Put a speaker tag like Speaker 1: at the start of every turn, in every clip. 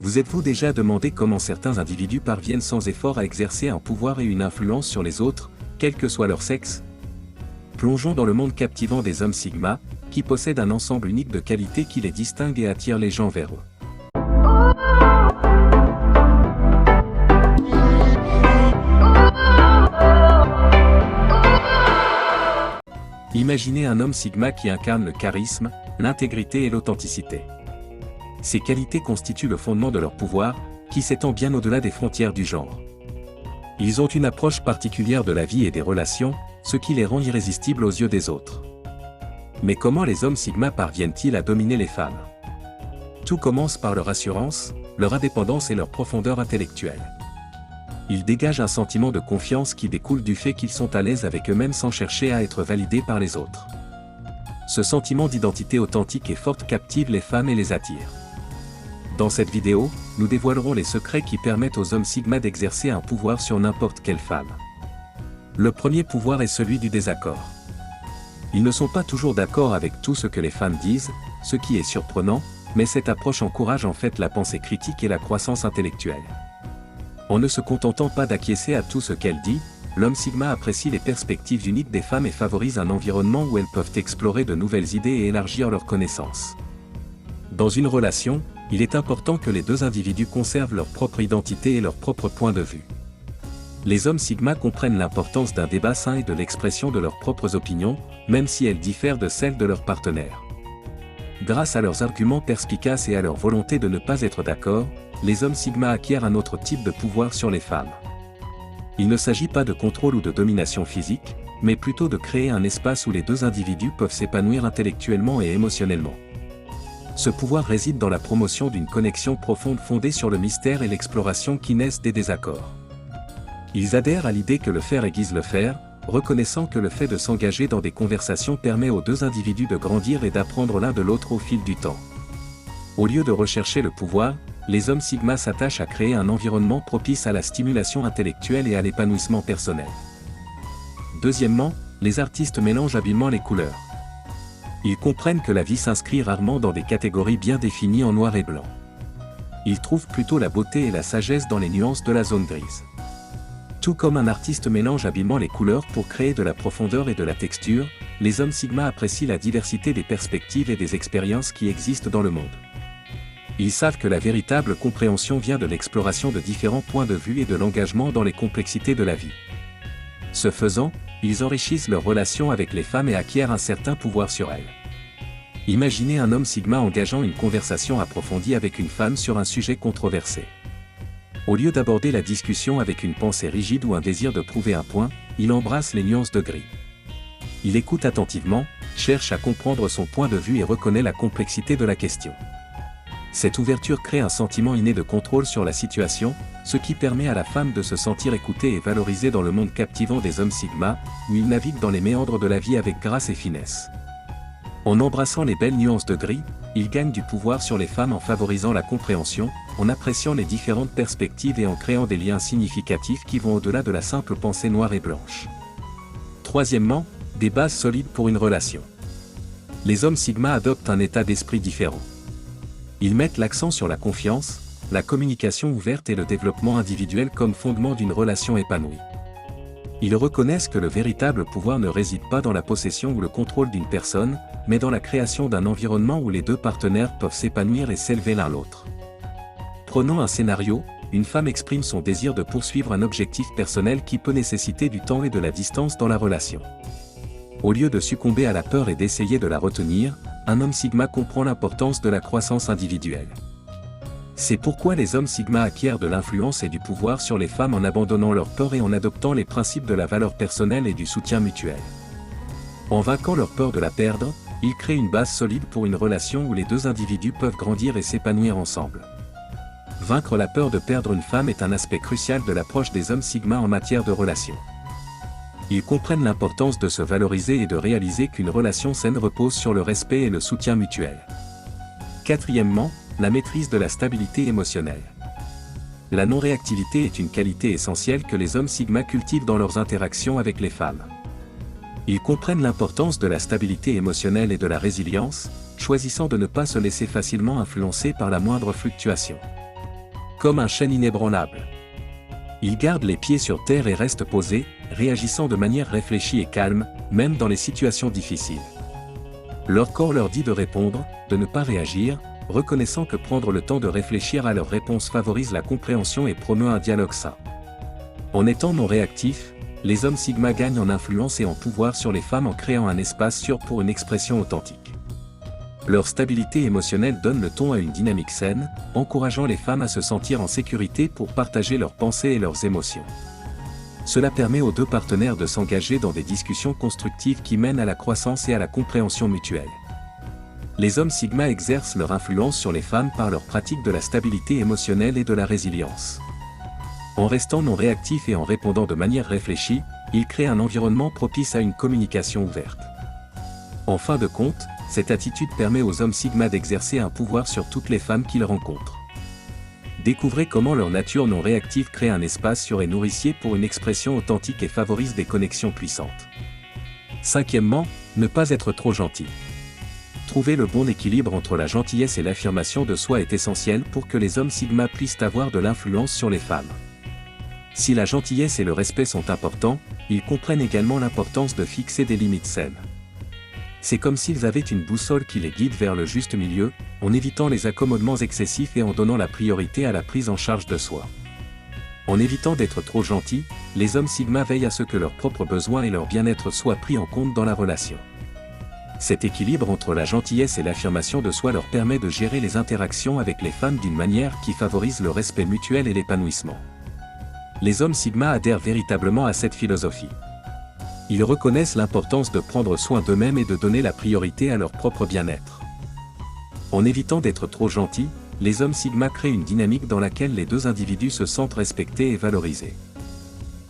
Speaker 1: Vous êtes-vous déjà demandé comment certains individus parviennent sans effort à exercer un pouvoir et une influence sur les autres, quel que soit leur sexe? Plongeons dans le monde captivant des hommes Sigma, qui possèdent un ensemble unique de qualités qui les distinguent et attirent les gens vers eux. Imaginez un homme Sigma qui incarne le charisme, l'intégrité et l'authenticité. Ces qualités constituent le fondement de leur pouvoir, qui s'étend bien au-delà des frontières du genre. Ils ont une approche particulière de la vie et des relations, ce qui les rend irrésistibles aux yeux des autres. Mais comment les hommes Sigma parviennent-ils à dominer les femmes? Tout commence par leur assurance, leur indépendance et leur profondeur intellectuelle. Ils dégagent un sentiment de confiance qui découle du fait qu'ils sont à l'aise avec eux-mêmes sans chercher à être validés par les autres. Ce sentiment d'identité authentique et forte captive les femmes et les attire. Dans cette vidéo, nous dévoilerons les secrets qui permettent aux hommes Sigma d'exercer un pouvoir sur n'importe quelle femme. Le premier pouvoir est celui du désaccord. Ils ne sont pas toujours d'accord avec tout ce que les femmes disent, ce qui est surprenant, mais cette approche encourage en fait la pensée critique et la croissance intellectuelle. En ne se contentant pas d'acquiescer à tout ce qu'elle dit, l'homme Sigma apprécie les perspectives uniques des femmes et favorise un environnement où elles peuvent explorer de nouvelles idées et élargir leurs connaissances. Dans une relation, il est important que les deux individus conservent leur propre identité et leur propre point de vue. Les hommes Sigma comprennent l'importance d'un débat sain et de l'expression de leurs propres opinions, même si elles diffèrent de celles de leurs partenaires. Grâce à leurs arguments perspicaces et à leur volonté de ne pas être d'accord, les hommes Sigma acquièrent un autre type de pouvoir sur les femmes. Il ne s'agit pas de contrôle ou de domination physique, mais plutôt de créer un espace où les deux individus peuvent s'épanouir intellectuellement et émotionnellement. Ce pouvoir réside dans la promotion d'une connexion profonde fondée sur le mystère et l'exploration qui naissent des désaccords. Ils adhèrent à l'idée que le faire aiguise le faire, reconnaissant que le fait de s'engager dans des conversations permet aux deux individus de grandir et d'apprendre l'un de l'autre au fil du temps. Au lieu de rechercher le pouvoir, les hommes Sigma s'attachent à créer un environnement propice à la stimulation intellectuelle et à l'épanouissement personnel. Deuxièmement, les artistes mélangent habilement les couleurs. Ils comprennent que la vie s'inscrit rarement dans des catégories bien définies en noir et blanc. Ils trouvent plutôt la beauté et la sagesse dans les nuances de la zone grise. Tout comme un artiste mélange habilement les couleurs pour créer de la profondeur et de la texture, les hommes Sigma apprécient la diversité des perspectives et des expériences qui existent dans le monde. Ils savent que la véritable compréhension vient de l'exploration de différents points de vue et de l'engagement dans les complexités de la vie. Ce faisant, ils enrichissent leurs relations avec les femmes et acquièrent un certain pouvoir sur elles. Imaginez un homme Sigma engageant une conversation approfondie avec une femme sur un sujet controversé. Au lieu d'aborder la discussion avec une pensée rigide ou un désir de prouver un point, il embrasse les nuances de gris. Il écoute attentivement, cherche à comprendre son point de vue et reconnaît la complexité de la question. Cette ouverture crée un sentiment inné de contrôle sur la situation, ce qui permet à la femme de se sentir écoutée et valorisée dans le monde captivant des hommes Sigma, où ils naviguent dans les méandres de la vie avec grâce et finesse. En embrassant les belles nuances de gris, ils gagnent du pouvoir sur les femmes en favorisant la compréhension, en appréciant les différentes perspectives et en créant des liens significatifs qui vont au-delà de la simple pensée noire et blanche. Troisièmement, des bases solides pour une relation. Les hommes Sigma adoptent un état d'esprit différent. Ils mettent l'accent sur la confiance, la communication ouverte et le développement individuel comme fondement d'une relation épanouie. Ils reconnaissent que le véritable pouvoir ne réside pas dans la possession ou le contrôle d'une personne, mais dans la création d'un environnement où les deux partenaires peuvent s'épanouir et s'élever l'un l'autre. Prenons un scénario, une femme exprime son désir de poursuivre un objectif personnel qui peut nécessiter du temps et de la distance dans la relation. Au lieu de succomber à la peur et d'essayer de la retenir, un homme Sigma comprend l'importance de la croissance individuelle. C'est pourquoi les hommes Sigma acquièrent de l'influence et du pouvoir sur les femmes en abandonnant leur peur et en adoptant les principes de la valeur personnelle et du soutien mutuel. En vainquant leur peur de la perdre, ils créent une base solide pour une relation où les deux individus peuvent grandir et s'épanouir ensemble. Vaincre la peur de perdre une femme est un aspect crucial de l'approche des hommes Sigma en matière de relations. Ils comprennent l'importance de se valoriser et de réaliser qu'une relation saine repose sur le respect et le soutien mutuel. Quatrièmement, la maîtrise de la stabilité émotionnelle. La non-réactivité est une qualité essentielle que les hommes Sigma cultivent dans leurs interactions avec les femmes. Ils comprennent l'importance de la stabilité émotionnelle et de la résilience, choisissant de ne pas se laisser facilement influencer par la moindre fluctuation. comme un chêne inébranlable. Ils gardent les pieds sur terre et restent posés, réagissant de manière réfléchie et calme, même dans les situations difficiles. Leur corps leur dit de répondre, de ne pas réagir, reconnaissant que prendre le temps de réfléchir à leurs réponses favorise la compréhension et promeut un dialogue sain. En étant non réactifs, les hommes Sigma gagnent en influence et en pouvoir sur les femmes en créant un espace sûr pour une expression authentique. Leur stabilité émotionnelle donne le ton à une dynamique saine, encourageant les femmes à se sentir en sécurité pour partager leurs pensées et leurs émotions. Cela permet aux deux partenaires de s'engager dans des discussions constructives qui mènent à la croissance et à la compréhension mutuelle. Les hommes Sigma exercent leur influence sur les femmes par leur pratique de la stabilité émotionnelle et de la résilience. En restant non réactifs et en répondant de manière réfléchie, ils créent un environnement propice à une communication ouverte. En fin de compte, cette attitude permet aux hommes Sigma d'exercer un pouvoir sur toutes les femmes qu'ils rencontrent. Découvrez comment leur nature non réactive crée un espace sûr et nourricier pour une expression authentique et favorise des connexions puissantes. Cinquièmement, ne pas être trop gentil. Trouver le bon équilibre entre la gentillesse et l'affirmation de soi est essentiel pour que les hommes Sigma puissent avoir de l'influence sur les femmes. Si la gentillesse et le respect sont importants, ils comprennent également l'importance de fixer des limites saines. C'est comme s'ils avaient une boussole qui les guide vers le juste milieu, en évitant les accommodements excessifs et en donnant la priorité à la prise en charge de soi. En évitant d'être trop gentils, les hommes Sigma veillent à ce que leurs propres besoins et leur bien-être soient pris en compte dans la relation. Cet équilibre entre la gentillesse et l'affirmation de soi leur permet de gérer les interactions avec les femmes d'une manière qui favorise le respect mutuel et l'épanouissement. Les hommes Sigma adhèrent véritablement à cette philosophie. Ils reconnaissent l'importance de prendre soin d'eux-mêmes et de donner la priorité à leur propre bien-être. En évitant d'être trop gentils, les hommes Sigma créent une dynamique dans laquelle les deux individus se sentent respectés et valorisés.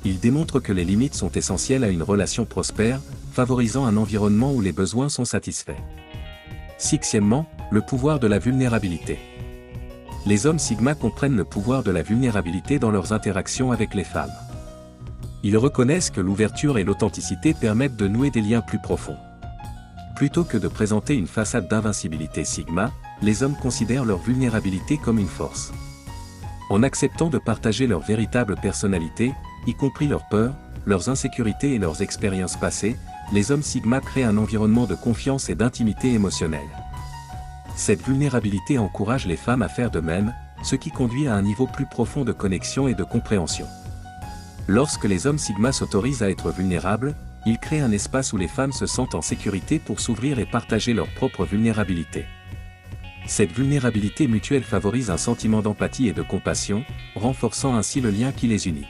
Speaker 1: Ils démontrent que les limites sont essentielles à une relation prospère, favorisant un environnement où les besoins sont satisfaits. Sixièmement, le pouvoir de la vulnérabilité. Les hommes Sigma comprennent le pouvoir de la vulnérabilité dans leurs interactions avec les femmes. Ils reconnaissent que l'ouverture et l'authenticité permettent de nouer des liens plus profonds. Plutôt que de présenter une façade d'invincibilité Sigma, les hommes considèrent leur vulnérabilité comme une force. En acceptant de partager leur véritable personnalité, y compris leurs peurs, leurs insécurités et leurs expériences passées, les hommes Sigma créent un environnement de confiance et d'intimité émotionnelle. Cette vulnérabilité encourage les femmes à faire de même, ce qui conduit à un niveau plus profond de connexion et de compréhension. Lorsque les hommes Sigma s'autorisent à être vulnérables, ils créent un espace où les femmes se sentent en sécurité pour s'ouvrir et partager leur propre vulnérabilité. Cette vulnérabilité mutuelle favorise un sentiment d'empathie et de compassion, renforçant ainsi le lien qui les unit.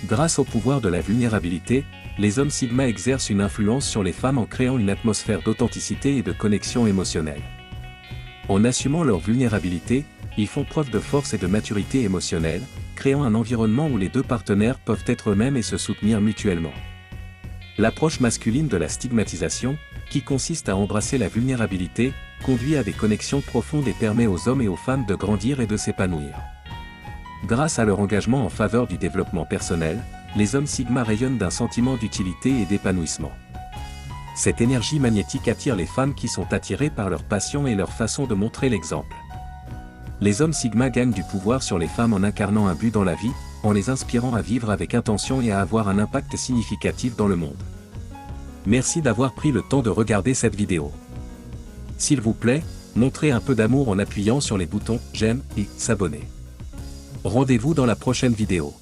Speaker 1: Grâce au pouvoir de la vulnérabilité, les hommes Sigma exercent une influence sur les femmes en créant une atmosphère d'authenticité et de connexion émotionnelle. En assumant leur vulnérabilité, ils font preuve de force et de maturité émotionnelle, créant un environnement où les deux partenaires peuvent être eux-mêmes et se soutenir mutuellement. L'approche masculine de la stigmatisation, qui consiste à embrasser la vulnérabilité, conduit à des connexions profondes et permet aux hommes et aux femmes de grandir et de s'épanouir. Grâce à leur engagement en faveur du développement personnel, les hommes Sigma rayonnent d'un sentiment d'utilité et d'épanouissement. Cette énergie magnétique attire les femmes qui sont attirées par leur passion et leur façon de montrer l'exemple. Les hommes Sigma gagnent du pouvoir sur les femmes en incarnant un but dans la vie, en les inspirant à vivre avec intention et à avoir un impact significatif dans le monde. Merci d'avoir pris le temps de regarder cette vidéo. S'il vous plaît, montrez un peu d'amour en appuyant sur les boutons « J'aime » et « S'abonner ». Rendez-vous dans la prochaine vidéo.